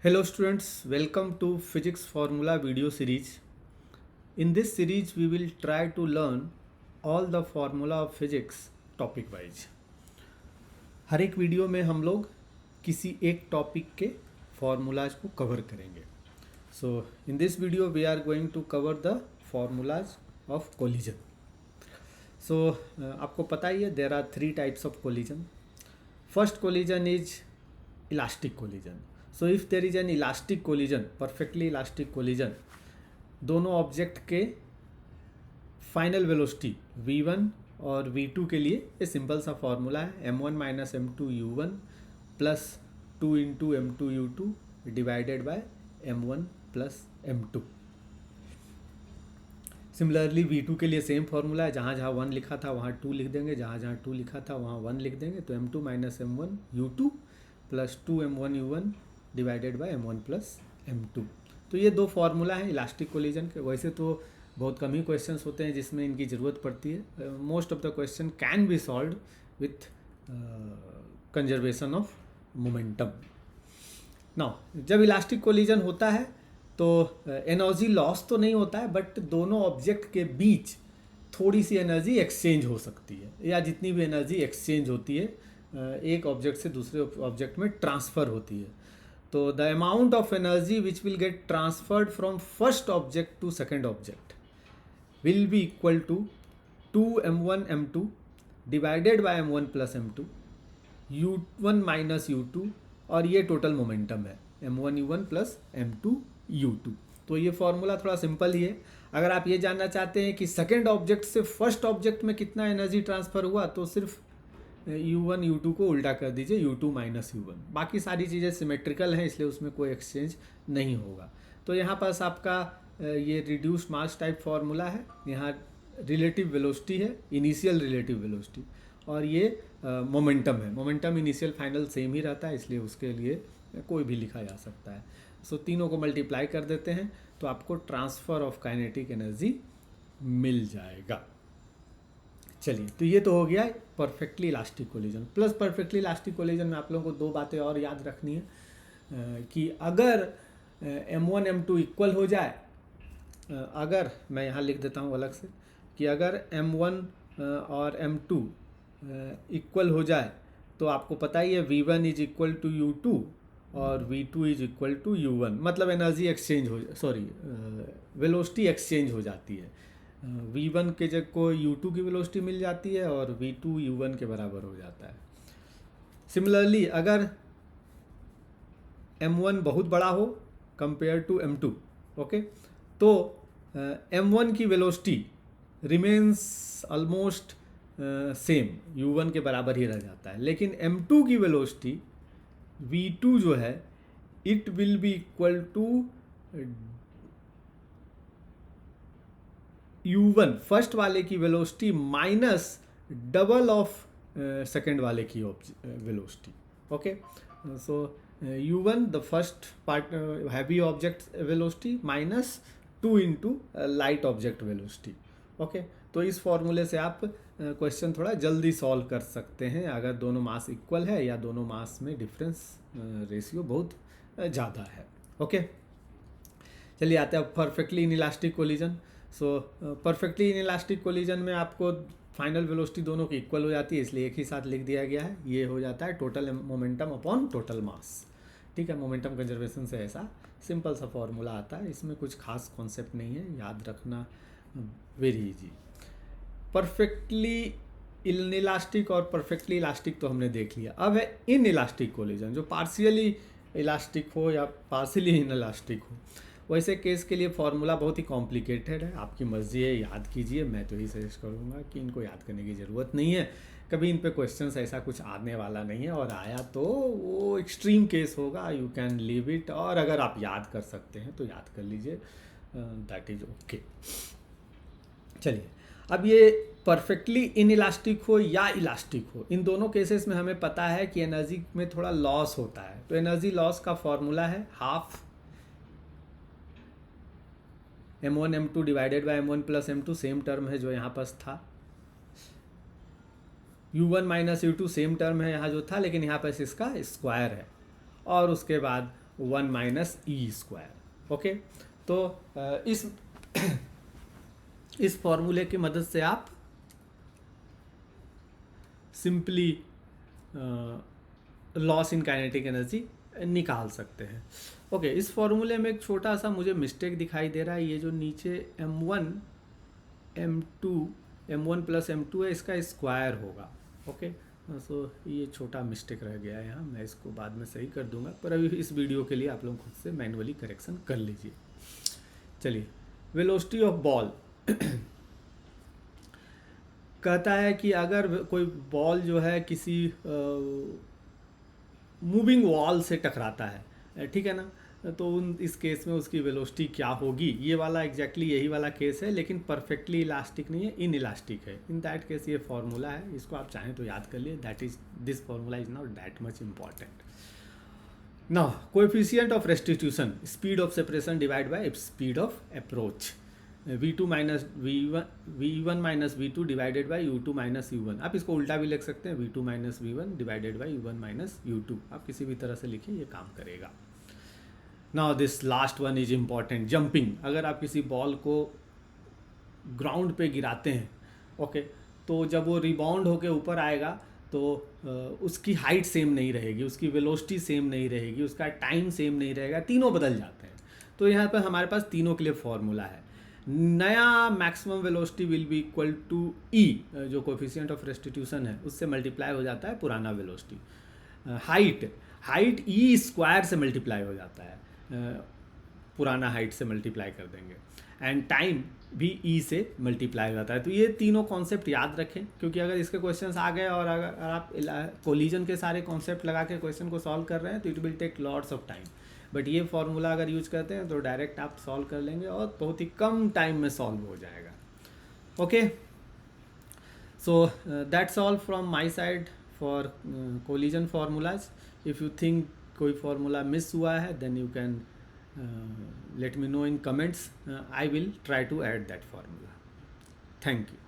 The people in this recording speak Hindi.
Hello students, welcome to Physics Formula video series. In this series we will try to learn all the formula of physics topic wise. हर एक वीडियो में हम लोग किसी एक टॉपिक के फॉर्मूलाज को कवर करेंगे. So in this video we are going to cover the formulas of collision. So आपको पता ही है there are 3 types of collision. First collision is elastic collision. So if there is an elastic collision, perfectly elastic collision, दोनों ऑब्जेक्ट के फाइनल वेलोसिटी v1 और v2 के लिए ये सिंपल सा फॉर्मूला है m1 minus m2u1 plus 2 into m2u2 divided by m1 plus m2. Similarly v2 के लिए सेम फार्मूला है, जहाँ जहाँ 1 लिखा था वहाँ 2 लिख देंगे, जहाँ जहाँ 2 लिखा था वहाँ 1 लिख देंगे. तो m2 minus m1u2 plus 2m1u1 divided by m1 plus m2. तो ये दो फार्मूला हैं इलास्टिक कोलिजन के. वैसे तो बहुत कम ही क्वेश्चंस होते हैं जिसमें इनकी ज़रूरत पड़ती है. Most of the question can be solved with conservation of momentum. Now जब इलास्टिक कोलिजन होता है तो एनर्जी लॉस तो नहीं होता है, बट दोनों ऑब्जेक्ट के बीच थोड़ी सी एनर्जी एक्सचेंज हो सकती है, या जितनी भी एनर्जी एक्सचेंज होती है एक ऑब्जेक्ट से दूसरे ऑब्जेक्ट में ट्रांसफ़र होती है. तो the amount of energy which will get transferred from first object to second object will be equal to 2m1 m2 divided by m1 plus m2 u1 minus u2, और ये टोटल मोमेंटम है m1 u1 plus m2 u2. तो ये फॉर्मूला थोड़ा सिंपल ही है. अगर आप ये जानना चाहते हैं कि सेकेंड ऑब्जेक्ट से फर्स्ट ऑब्जेक्ट में कितना एनर्जी ट्रांसफ़र हुआ, तो सिर्फ u1 u2 को उल्टा कर दीजिए, u2 माइनस u1. बाकी सारी चीज़ें सिमेट्रिकल हैं, इसलिए उसमें कोई एक्सचेंज नहीं होगा. तो यहाँ पास आपका ये रिड्यूस्ड मास टाइप फार्मूला है. यहाँ रिलेटिव वेलोसिटी है, इनिशियल रिलेटिव वेलोसिटी, और ये मोमेंटम है. मोमेंटम इनिशियल फाइनल सेम ही रहता है, इसलिए उसके लिए कोई भी लिखा जा सकता है. सो तीनों को मल्टीप्लाई कर देते हैं तो आपको ट्रांसफ़र ऑफ काइनेटिक एनर्जी मिल जाएगा. चलिए, तो ये तो हो गया perfectly elastic collision. Plus perfectly elastic collision में आप लोगों को 2 बातें और याद रखनी है कि अगर m1 m2 इक्वल हो जाए, अगर मैं यहाँ लिख देता हूँ अलग से कि अगर m1 और m2 इक्वल हो जाए, तो आपको पता ही है v1 is equal to u2 और v2 is equal to u1. मतलब एनर्जी एक्सचेंज हो, सॉरी वेलोसिटी एक्सचेंज हो जाती है. v1 के जगह को u2 की वेलोसिटी मिल जाती है और v2 u1 के बराबर हो जाता है. सिमिलरली अगर m1 बहुत बड़ा हो कंपेयर टू m2, ओके, तो m1 की velocity remains almost same, u1 के बराबर ही रह जाता है. लेकिन m2 की वेलोसिटी v2 जो है it will be equal to u1 first वाले की velocity minus double of second वाले की velocity. Okay, so u1 the first part heavy object velocity minus 2 into light object velocity. Okay, तो इस फॉर्मूले से आप क्वेश्चन थोड़ा जल्दी सॉल्व कर सकते हैं अगर दोनों मास इक्वल है या दोनों मास में डिफरेंस रेशियो बहुत ज़्यादा है. ओके, चलिए आते हैं perfectly in elastic collision. So perfectly in elastic collision में आपको फाइनल वेलोसिटी दोनों की इक्वल हो जाती है, इसलिए एक ही साथ लिख दिया गया है. ये हो जाता है total momentum upon total mass. ठीक है, मोमेंटम कंजर्वेशन से ऐसा सिंपल सा फॉर्मूला आता है. इसमें कुछ खास कॉन्सेप्ट नहीं है, याद रखना very easy. Perfectly in elastic और परफेक्टली इलास्टिक तो हमने देख लिया. अब है इन इलास्टिक कोलिजन, जो पार्शियली इलास्टिक हो या पार्शियली इन इलास्टिक हो. वैसे केस के लिए फॉर्मूला बहुत ही कॉम्प्लिकेटेड है, आपकी मर्जी है, याद कीजिए. मैं तो यही सजेस्ट करूँगा कि इनको याद करने की ज़रूरत नहीं है. कभी इन पे क्वेश्चंस ऐसा कुछ आने वाला नहीं है, और आया तो वो एक्सट्रीम केस होगा, यू कैन लीव इट. और अगर आप याद कर सकते हैं तो याद कर लीजिए, दैट इज़ ओके. चलिए, अब ये परफेक्टली इन इलास्टिक हो या इलास्टिक हो, इन दोनों केसेस में हमें पता है कि एनर्जी में थोड़ा लॉस होता है. तो एनर्जी लॉस का फॉर्मूला है half m1 m2 divided by m1 plus m2, same term है जो यहाँ पास था. u1 minus u2 same term है यहाँ जो था, लेकिन यहाँ पास इसका स्क्वायर है. और उसके बाद one minus E square. Okay, तो इस फॉर्मूले की मदद से आप simply loss in kinetic energy निकाल सकते हैं। ओके, इस फॉर्मूले में एक छोटा सा मुझे मिस्टेक दिखाई दे रहा है। ये जो नीचे m1 m1 प्लस m2 है, इसका स्क्वायर होगा। ओके, सो ये छोटा मिस्टेक रह गया है यहाँ, मैं इसको बाद में सही कर दूंगा, पर अभी इस वीडियो के लिए आप लोग खुद से मैनुअली करेक्शन कर लीजिए। चलिए, वेलोसिटी ऑफ बॉल कहता है कि अगर कोई बॉल जो है किसी मूविंग वॉल से टकराता है, ठीक है ना, तो इस केस में उसकी वेलोसिटी क्या होगी। ये वाला एग्जैक्टली यही वाला केस है, लेकिन परफेक्टली इलास्टिक नहीं है, इन इलास्टिक है। इन दैट केस ये फॉर्मूला है, इसको आप चाहें तो याद कर लिए। This formula is not that much important. Now coefficient of restitution, speed of separation divide by speed of approach, v2 minus v1 minus v2 divided by u2 minus u1। आप इसको उल्टा भी लिख सकते हैं, v2 minus v1 divided by u1 minus u2। आप किसी भी तरह से लिखिए, ये काम करेगा। Now this last one is important, jumping. अगर आप किसी बॉल को ग्राउंड पे गिराते हैं, ओके, तो जब वो रिबाउंड होके ऊपर आएगा तो उसकी हाइट सेम नहीं रहेगी, उसकी वेलोसिटी सेम नहीं रहेगी, उसका टाइम सेम नहीं रहेगा, तीनों बदल जाते हैं। तो यहाँ पर हमारे पास तीनों के लिए फॉर्मूला है। नया maximum velocity will be equal to e, जो कोएफिशिएंट ऑफ रेस्टिट्यूशन है उससे मल्टीप्लाई हो जाता है पुराना वेलोसिटी। हाइट ई स्क्वायर से मल्टीप्लाई हो जाता है, पुराना हाइट से मल्टीप्लाई कर देंगे। एंड टाइम भी ई से मल्टीप्लाई हो जाता है। तो ये तीनों कॉन्सेप्ट याद रखें, क्योंकि अगर इसके क्वेश्चंस आ गए और अगर आप कोलिजन के सारे कॉन्सेप्ट लगा के क्वेश्चन को सॉल्व कर रहे हैं तो it will take lots of time. But ये फॉर्मूला अगर यूज करते हैं तो डायरेक्ट आप सॉल्व कर लेंगे और बहुत ही कम टाइम में सॉल्व हो जाएगा। Okay, so that's all from my side for collision formulas. If you think कोई फार्मूला मिस हुआ है then you can let me know in comments. I will try to add that formula. Thank you.